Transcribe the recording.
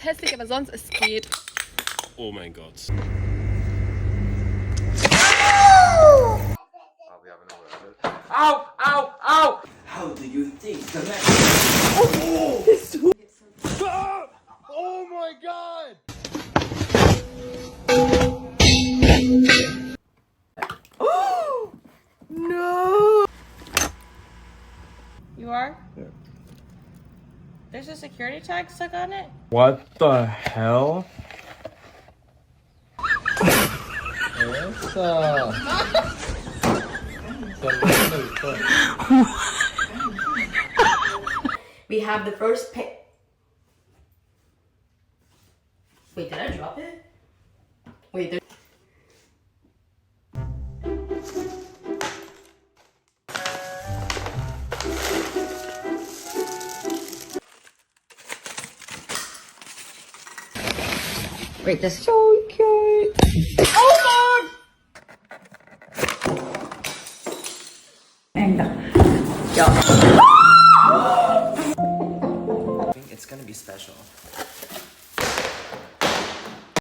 ist hässlich, aber sonst es geht. Oh mein Gott. Ow! Ow! Ow! How do you think the man? Oh my God! No! You are? Yeah. There's a security tag stuck on it? What the hell? We have the first Wait, did I drop it? Wait, there. Wait, this is so cute. Oh my! And yeah.